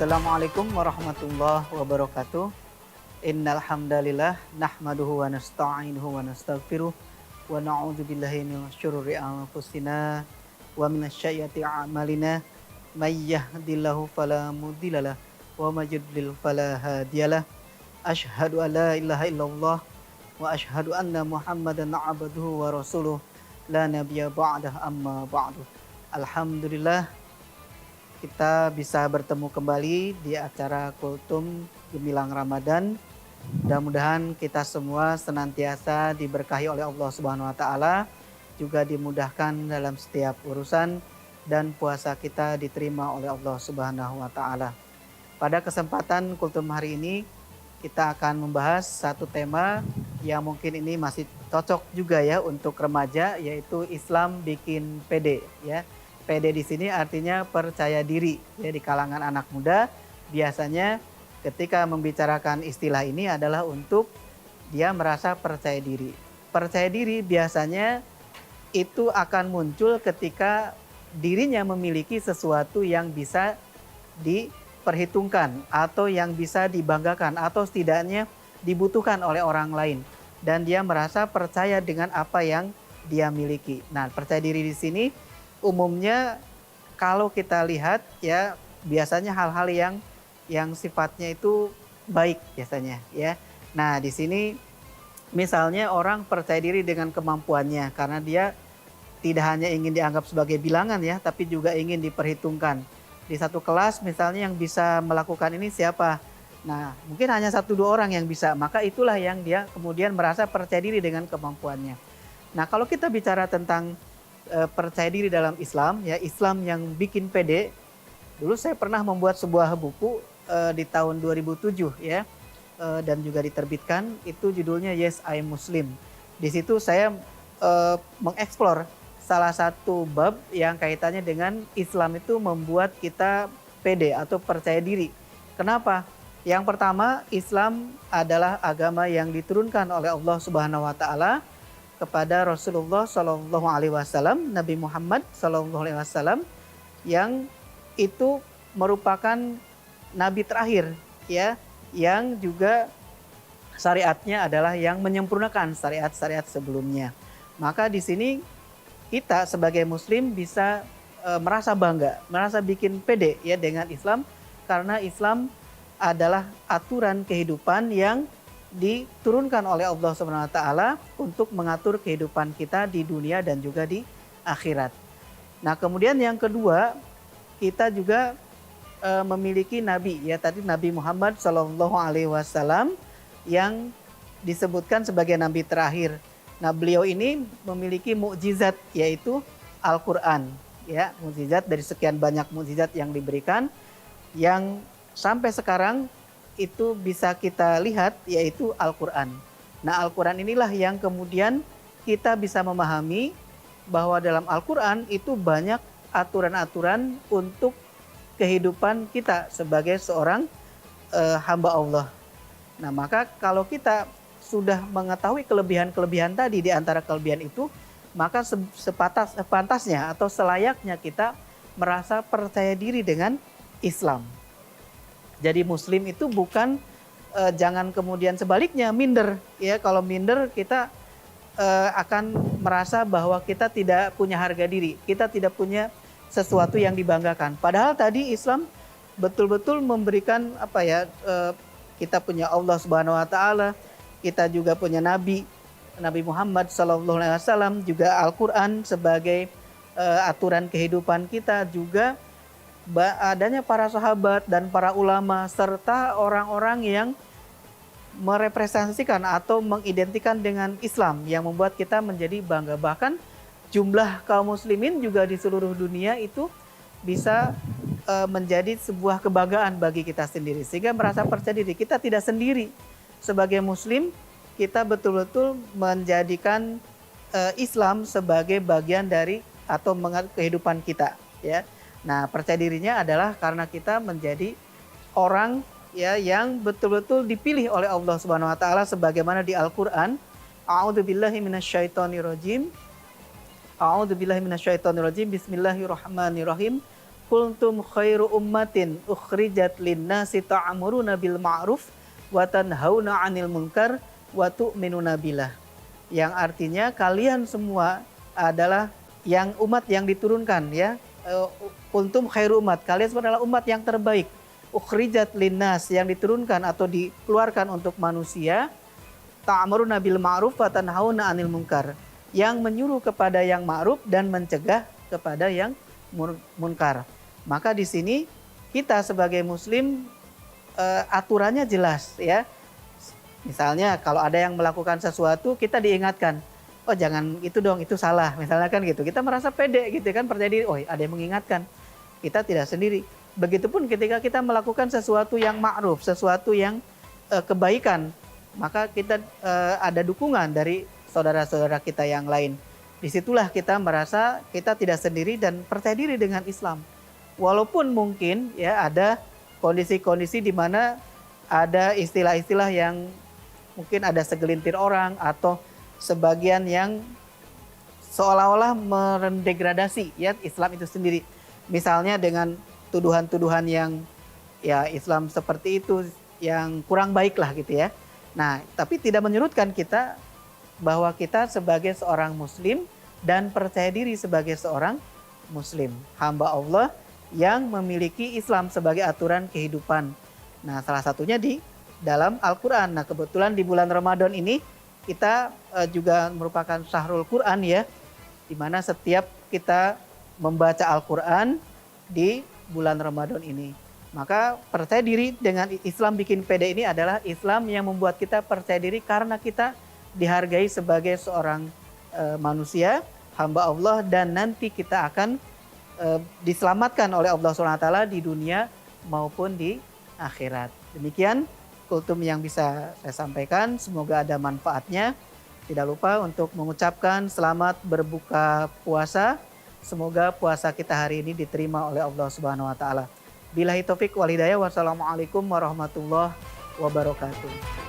Assalamualaikum warahmatullahi wabarakatuh. Innal hamdalillah nahmaduhu wa nasta'inuhu wa nastaghfiruh wa na'udzu billahi min syururi anfusina wa minasy a'malina. May yahdihillahu fala mudhillalah wa may yudlil fala hadiyalah. Asyhadu an la ilaha illallah wa asyhadu anna Muhammadan 'abduhu wa rasuluh la nabiyya ba'dah amma ba'du. Alhamdulillah kita bisa bertemu kembali di acara Kultum Gemilang Ramadan. Mudah-mudahan kita semua senantiasa diberkahi oleh Allah Subhanahu wa taala, juga dimudahkan dalam setiap urusan dan puasa kita diterima oleh Allah Subhanahu wa taala. Pada kesempatan Kultum hari ini kita akan membahas satu tema yang mungkin ini masih cocok juga ya untuk remaja, yaitu Islam bikin pede ya. PD di sini artinya percaya diri ya, di kalangan anak muda biasanya ketika membicarakan istilah ini adalah untuk dia merasa percaya diri. Percaya diri biasanya itu akan muncul ketika dirinya memiliki sesuatu yang bisa diperhitungkan atau yang bisa dibanggakan atau setidaknya dibutuhkan oleh orang lain, dan dia merasa percaya dengan apa yang dia miliki. Nah, percaya diri di sini umumnya kalau kita lihat ya biasanya hal-hal yang sifatnya itu baik biasanya ya. Nah, di sini misalnya orang percaya diri dengan kemampuannya karena dia tidak hanya ingin dianggap sebagai bilangan ya, tapi juga ingin diperhitungkan. Di satu kelas misalnya yang bisa melakukan ini siapa? Nah, mungkin hanya 1-2 orang yang bisa, maka itulah yang dia kemudian merasa percaya diri dengan kemampuannya. Nah, kalau kita bicara tentang percaya diri dalam Islam ya, Islam yang bikin pede. Dulu saya pernah membuat sebuah buku di tahun 2007 ya, dan juga diterbitkan, itu judulnya Yes I Muslim. Di situ saya mengeksplor salah satu bab yang kaitannya dengan Islam itu membuat kita pede atau percaya diri. Kenapa? Yang pertama, Islam adalah agama yang diturunkan oleh Allah Subhanahu wa taala kepada Rasulullah Shallallahu Alaihi Wasallam, Nabi Muhammad Shallallahu Alaihi Wasallam, yang itu merupakan nabi terakhir ya, yang juga syariatnya adalah yang menyempurnakan syariat-syariat sebelumnya. Maka di sini kita sebagai Muslim bisa merasa bangga, merasa bikin pede ya dengan Islam, karena Islam adalah aturan kehidupan yang diturunkan oleh Allah Subhanahu wa taala untuk mengatur kehidupan kita di dunia dan juga di akhirat. Nah, kemudian yang kedua, kita juga memiliki nabi ya, tadi Nabi Muhammad Shallallahu alaihi wasallam yang disebutkan sebagai nabi terakhir. Nah, beliau ini memiliki mukjizat yaitu Al-Qur'an ya, mukjizat dari sekian banyak mukjizat yang diberikan yang sampai sekarang itu bisa kita lihat yaitu Al-Quran. Nah, Al-Quran inilah yang kemudian kita bisa memahami bahwa dalam Al-Quran itu banyak aturan-aturan untuk kehidupan kita sebagai seorang hamba Allah. Nah, maka kalau kita sudah mengetahui kelebihan-kelebihan tadi, di antara kelebihan itu, maka sepantasnya atau selayaknya kita merasa percaya diri dengan Islam. Jadi Muslim itu bukan jangan kemudian sebaliknya minder ya. Kalau minder kita akan merasa bahwa kita tidak punya harga diri, kita tidak punya sesuatu yang dibanggakan. Padahal tadi Islam betul-betul memberikan apa ya, kita punya Allah Subhanahu wa taala, kita juga punya Nabi Muhammad Sallallahu Alaihi Wasallam, juga Al-Quran sebagai aturan kehidupan kita, juga adanya para sahabat dan para ulama serta orang-orang yang merepresentasikan atau mengidentikan dengan Islam yang membuat kita menjadi bangga. Bahkan jumlah kaum muslimin juga di seluruh dunia itu bisa menjadi sebuah kebanggaan bagi kita sendiri, sehingga merasa percaya diri kita tidak sendiri. Sebagai Muslim, kita betul-betul menjadikan Islam sebagai bagian dari atau kehidupan kita ya. Nah, percaya dirinya adalah karena kita menjadi orang ya yang betul-betul dipilih oleh Allah Subhanahu wa taala, sebagaimana di Al-Qur'an, a'udzubillahi minasyaitonirrajim. A'udzubillahi minasyaitonirrajim. Bismillahirrahmanirrahim. kuntum khairu ummatin ukhrijat linnasi ta'muruna bil ma'ruf wa tanhauna 'anil munkar wa tu'minuna billah. Yang artinya kalian semua adalah yang umat yang diturunkan ya. Kuntum khairu umat, kalian semua adalah umat yang terbaik. Ukhrijat linnas, yang diturunkan atau dikeluarkan untuk manusia. Ta'muruna bil ma'ruf wa tanhauna 'anil munkar, yang menyuruh kepada yang ma'ruf dan mencegah kepada yang munkar. Maka di sini kita sebagai muslim aturannya jelas ya. Misalnya kalau ada yang melakukan sesuatu, kita diingatkan, oh jangan itu dong, itu salah. Misalnya kan gitu. Kita merasa pede gitu kan, percaya diri, oh ada yang mengingatkan. Kita tidak sendiri. Begitupun ketika kita melakukan sesuatu yang ma'ruf, sesuatu yang kebaikan, maka kita ada dukungan dari saudara-saudara kita yang lain. Disitulah kita merasa kita tidak sendiri dan percaya diri dengan Islam. Walaupun mungkin ya ada kondisi-kondisi di mana ada istilah-istilah yang mungkin ada segelintir orang atau sebagian yang seolah-olah mendegradasi ya Islam itu sendiri. Misalnya dengan tuduhan-tuduhan yang ya Islam seperti itu yang kurang baik lah gitu ya. Nah, tapi tidak menyurutkan kita bahwa kita sebagai seorang muslim dan percaya diri sebagai seorang muslim, hamba Allah yang memiliki Islam sebagai aturan kehidupan. Nah, salah satunya di dalam Al-Quran. Nah, kebetulan di bulan Ramadan ini kita juga merupakan syahrul Quran ya, di mana setiap kita membaca Al-Quran di bulan Ramadan ini. Maka percaya diri dengan Islam bikin pede ini adalah Islam yang membuat kita percaya diri karena kita dihargai sebagai seorang manusia, hamba Allah, dan nanti kita akan diselamatkan oleh Allah SWT di dunia maupun di akhirat. Demikian kultum yang bisa saya sampaikan, semoga ada manfaatnya. Tidak lupa untuk mengucapkan selamat berbuka puasa. Semoga puasa kita hari ini diterima oleh Allah Subhanahu wa taala. Billahi taufik wal hidayah. Wassalamualaikum warahmatullahi wabarakatuh.